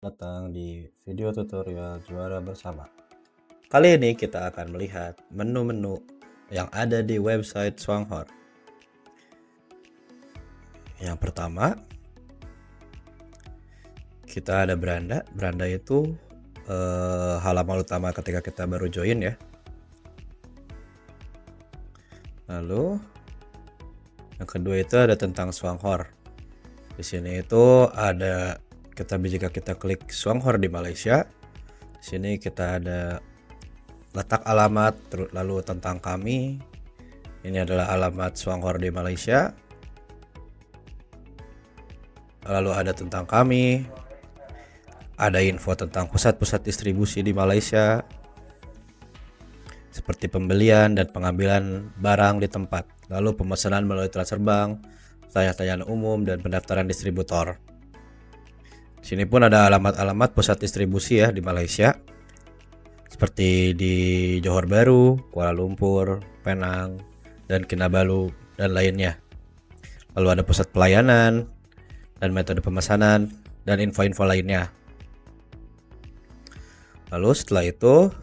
Datang di video tutorial juara bersama. Kali ini kita akan melihat menu-menu yang ada di website Swanghor. Yang pertama, kita ada beranda. Beranda itu halaman utama ketika kita baru join ya. Lalu yang kedua itu ada tentang Swanghor. Di sini itu ada jika kita klik Swanghor di Malaysia, di sini kita ada letak alamat, lalu tentang kami. Ini adalah alamat Swanghor di Malaysia. Lalu ada tentang kami, ada info tentang pusat-pusat distribusi di Malaysia, seperti pembelian dan pengambilan barang di tempat, lalu pemesanan melalui transfer bank, tanya-tanyaan umum, dan pendaftaran distributor. Di sini pun ada alamat-alamat pusat distribusi ya di Malaysia, seperti di Johor Bahru, Kuala Lumpur, Penang, dan Kinabalu, dan lainnya. Lalu ada pusat pelayanan, dan metode pemesanan, dan info-info lainnya. Lalu setelah itu,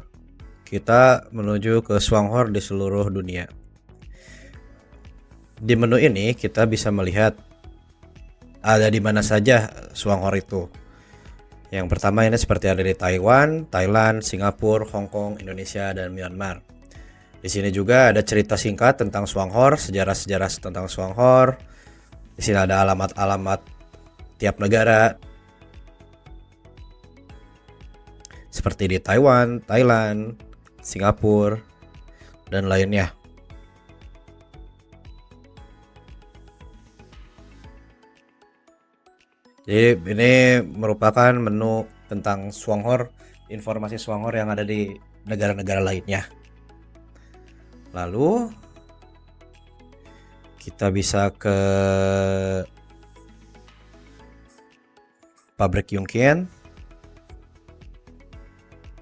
kita menuju ke Swanghor di seluruh dunia. Di menu ini kita bisa melihat ada di mana saja Swanghor itu. Yang pertama ini seperti ada di Taiwan, Thailand, Singapura, Hong Kong, Indonesia, dan Myanmar. Di sini juga ada cerita singkat tentang Swanghor, sejarah-sejarah tentang Swanghor. Di sini ada alamat-alamat tiap negara, seperti di Taiwan, Thailand, Singapura, dan lainnya. Jadi ini merupakan menu tentang Swanghor, informasi Swanghor yang ada di negara-negara lainnya. Lalu kita bisa ke pabrik Yungkian.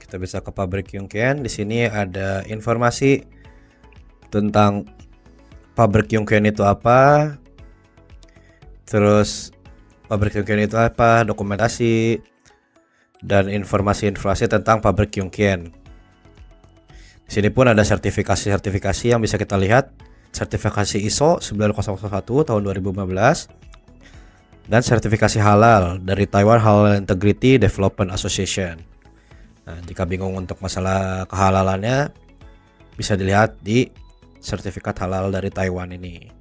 Kita bisa ke pabrik Yungkian. Di sini ada informasi tentang pabrik Yungkian itu apa. Terus pabrik Yungkian itu apa, dokumentasi, dan informasi-informasi tentang pabrik Yungkian. Di sini pun ada sertifikasi-sertifikasi yang bisa kita lihat. Sertifikasi ISO 9001 tahun 2015 dan sertifikasi halal dari Taiwan Halal Integrity Development Association. Nah, jika bingung untuk masalah kehalalannya, bisa dilihat di sertifikat halal dari Taiwan ini.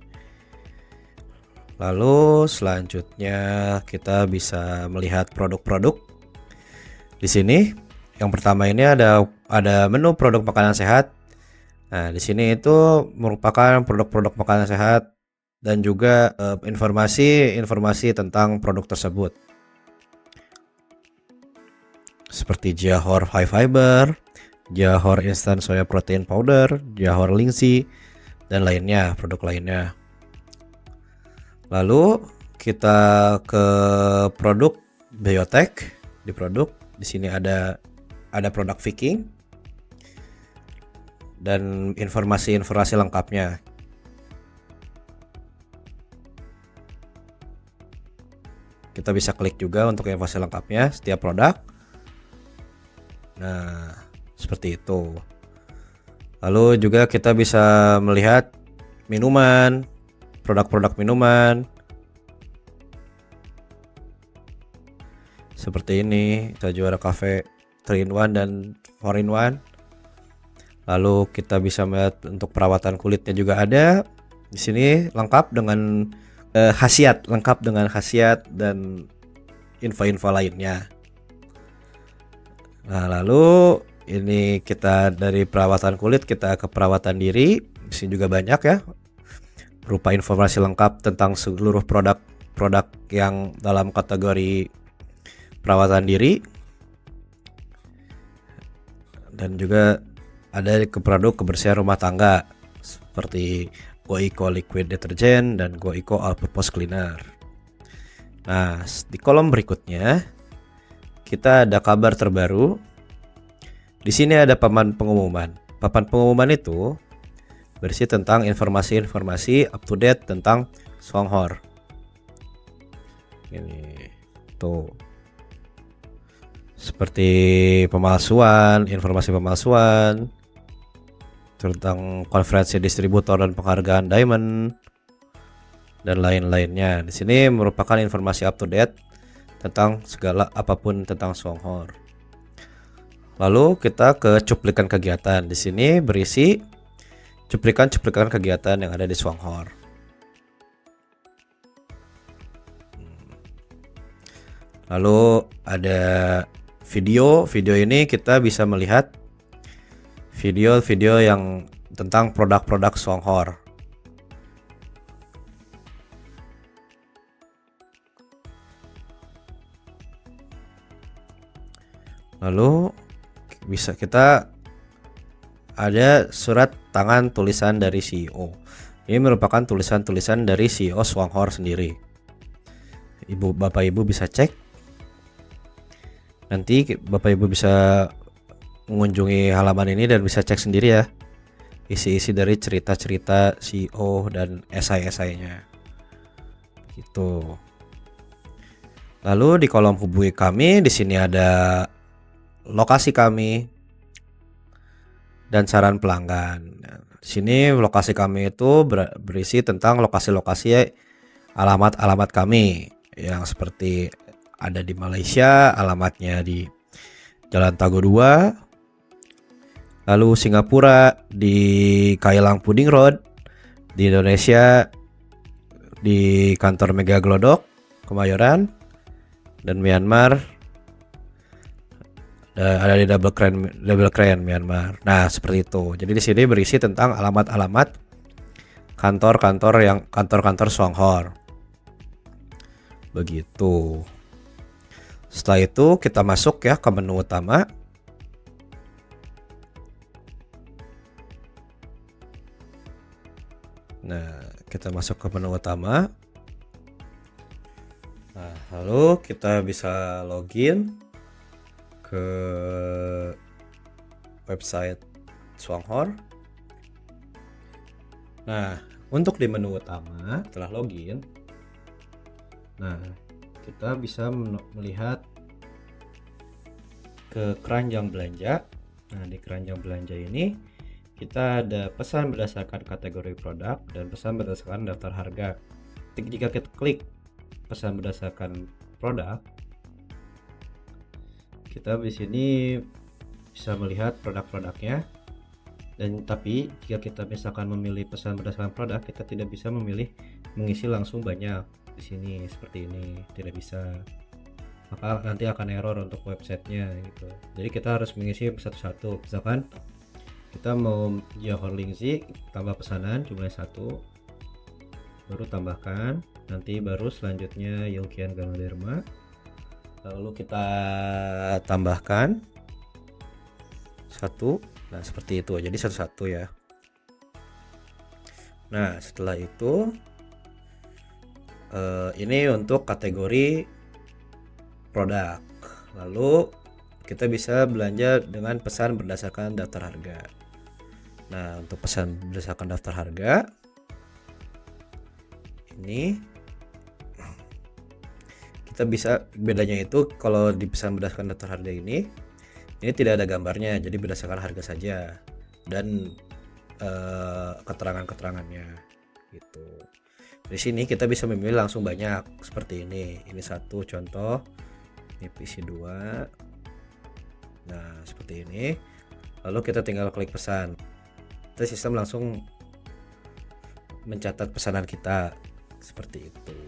Lalu selanjutnya kita bisa melihat produk-produk. Di sini yang pertama ini ada menu produk makanan sehat. Nah, di sini itu merupakan produk-produk makanan sehat dan juga informasi tentang produk tersebut. Seperti Jahor High Fiber, Jahor Instant Soya Protein Powder, Jahor Lingxi, dan lainnya, produk lainnya. Lalu kita ke produk Biotech. Di produk di sini ada produk Viking dan informasi lengkapnya. Kita bisa klik juga untuk informasi lengkapnya setiap produk. Nah, seperti itu. Lalu juga kita bisa melihat minuman, produk-produk minuman seperti ini. Kita juara cafe 3-in-1 dan 4-in-1. Lalu kita bisa melihat untuk perawatan kulitnya juga ada. Di sini lengkap dengan khasiat dan info-info lainnya. Nah, lalu ini kita dari perawatan kulit kita ke perawatan diri. Di sini juga banyak ya, berupa informasi lengkap tentang seluruh produk yang dalam kategori perawatan diri, dan juga ada ke produk kebersihan rumah tangga seperti GoEco Liquid Detergent dan GoEco All Purpose Cleaner. Nah, di kolom berikutnya kita ada kabar terbaru. Di sini ada papan pengumuman. Papan pengumuman itu berisi tentang informasi-informasi up to date tentang Swanghor. Ini tuh. seperti pemalsuan, informasi pemalsuan, tentang konferensi distributor dan penghargaan Diamond, dan lain-lainnya. Di sini merupakan informasi up to date tentang segala apapun tentang Songhor. Lalu kita ke cuplikan kegiatan. Di sini berisi cuplikan-cuplikan kegiatan yang ada di Songhor. Lalu ada video ini kita bisa melihat video-video yang tentang produk-produk Songhor. Lalu bisa kita ada surat tangan tulisan dari CEO. Ini merupakan tulisan-tulisan dari CEO Songhor sendiri. Bapak Ibu bisa cek. Nanti Bapak Ibu bisa mengunjungi halaman ini dan bisa cek sendiri ya, isi-isi dari cerita-cerita CEO dan esai-esainya gitu. Lalu di kolom hubungi kami, di sini ada lokasi kami dan saran pelanggan. Di sini lokasi kami itu berisi tentang lokasi-lokasi alamat-alamat kami yang seperti ada di Malaysia, alamatnya di Jalan Tagore 2. Lalu Singapura di Kailang Pudding Road. Di Indonesia di kantor Mega Glodok Kemayoran. Dan Myanmar ada di Double Crane Myanmar. Nah, seperti itu. Jadi di sini berisi tentang alamat-alamat kantor-kantor Songhor. Begitu. Setelah itu kita masuk ya ke menu utama. Nah, kita masuk ke menu utama. Nah, lalu kita bisa login ke website Songhor. Nah, untuk di menu utama setelah login, nah kita bisa melihat ke keranjang belanja. Nah, di keranjang belanja ini kita ada pesan berdasarkan kategori produk dan pesan berdasarkan daftar harga. Jika kita klik pesan berdasarkan produk, kita di sini bisa melihat produk-produknya. Dan tapi jika kita misalkan memilih pesan berdasarkan produk, kita tidak bisa memilih mengisi langsung banyak. Di sini seperti ini tidak bisa, maka nanti akan error untuk websitenya gitu. Jadi kita harus mengisi satu-satu. Misalkan kita mau Johor Lingzi tambah pesanan jumlahnya 1, baru tambahkan, nanti baru selanjutnya Yongkian Ganoderma, lalu kita tambahkan 1. Nah, seperti itu. Jadi satu-satu ya. Nah, setelah itu ini untuk kategori produk. Lalu kita bisa belanja dengan pesan berdasarkan daftar harga. Nah, untuk pesan berdasarkan daftar harga ini kita bisa, bedanya itu kalau di pesan berdasarkan daftar harga ini tidak ada gambarnya, jadi berdasarkan harga saja dan keterangan-keterangannya gitu. Di sini kita bisa memilih langsung banyak seperti ini. Ini satu contoh, ini PC 2. Nah, seperti ini. Lalu kita tinggal klik pesan. Terus sistem langsung mencatat pesanan kita seperti itu.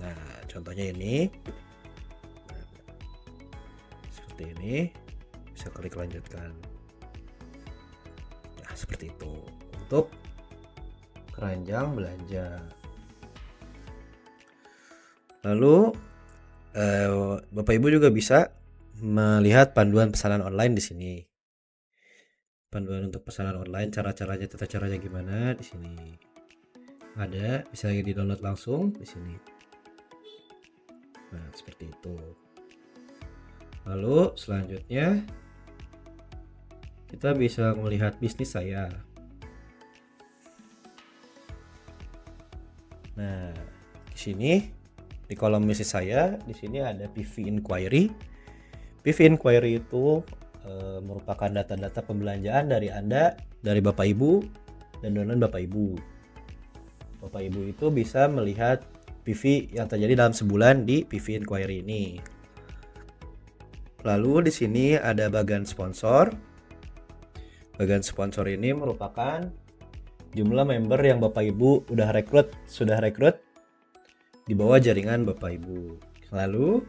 Nah, contohnya ini. Seperti ini. Bisa klik lanjutkan. Nah, seperti itu untuk keranjang belanja. Lalu Bapak Ibu juga bisa melihat panduan pesanan online di sini. Panduan untuk pesanan online, cara-caranya, tata caranya gimana di sini. Ada, bisa di-download langsung di sini. Nah, seperti itu. Lalu selanjutnya kita bisa melihat bisnis saya. Nah, di sini di kolom bisnis saya, di sini ada PV inquiry, PV Inquiry itu merupakan data-data pembelanjaan dari Anda, dari Bapak Ibu, dan donan Bapak Ibu. Bapak Ibu itu bisa melihat PV yang terjadi dalam sebulan di PV Inquiry ini. Lalu di sini ada bagian sponsor. Bagian sponsor ini merupakan jumlah member yang Bapak Ibu sudah rekrut di bawah jaringan Bapak Ibu. Lalu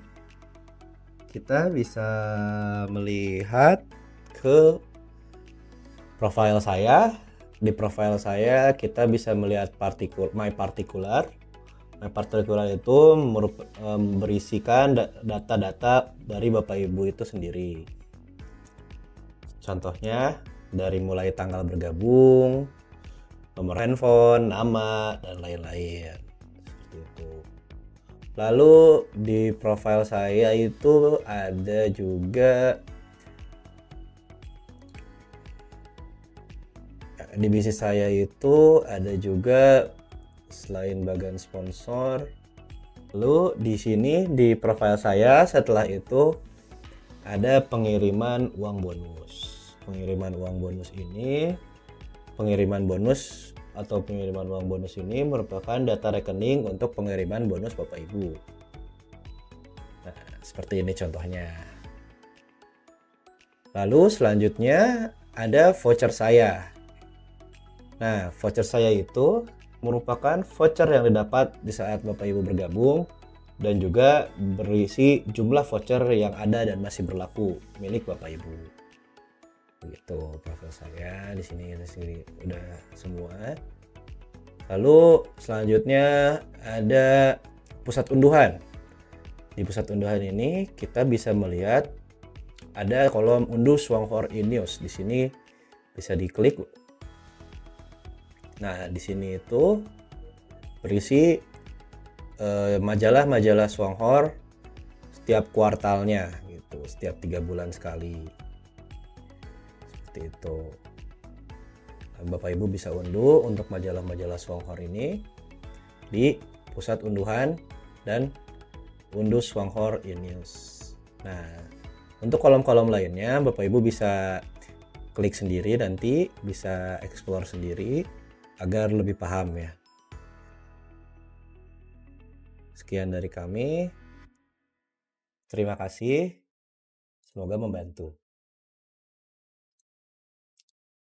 kita bisa melihat ke profile saya. Di profile saya kita bisa melihat my particular. My particular itu berisikan data-data dari Bapak Ibu itu sendiri. Contohnya dari mulai tanggal bergabung, nomor handphone, nama, dan lain-lain. Seperti itu. Lalu di profile saya itu ada juga di bisnis saya itu ada juga selain bagian sponsor. Lalu di sini di profile saya setelah itu ada pengiriman uang bonus. Pengiriman uang bonus ini, pengiriman uang bonus ini merupakan data rekening untuk pengiriman bonus Bapak Ibu. Nah, seperti ini contohnya. Lalu selanjutnya ada voucher saya. Nah, voucher saya itu merupakan voucher yang didapat di saat Bapak Ibu bergabung dan juga berisi jumlah voucher yang ada dan masih berlaku milik Bapak Ibu. Begitu profil saya di sini udah semua. Lalu selanjutnya ada pusat unduhan. Di pusat unduhan ini kita bisa melihat ada kolom unduh Swanghor e-news. Di sini bisa diklik. Nah, di sini itu berisi majalah-majalah Swanghor setiap kuartalnya gitu, setiap 3 bulan sekali. Seperti itu. Bapak Ibu bisa unduh untuk majalah-majalah Swanghor ini di pusat unduhan dan unduh Swanghor e-news. Nah, untuk kolom-kolom lainnya Bapak Ibu bisa klik sendiri, nanti bisa explore sendiri agar lebih paham ya. Sekian dari kami. Terima kasih. Semoga membantu.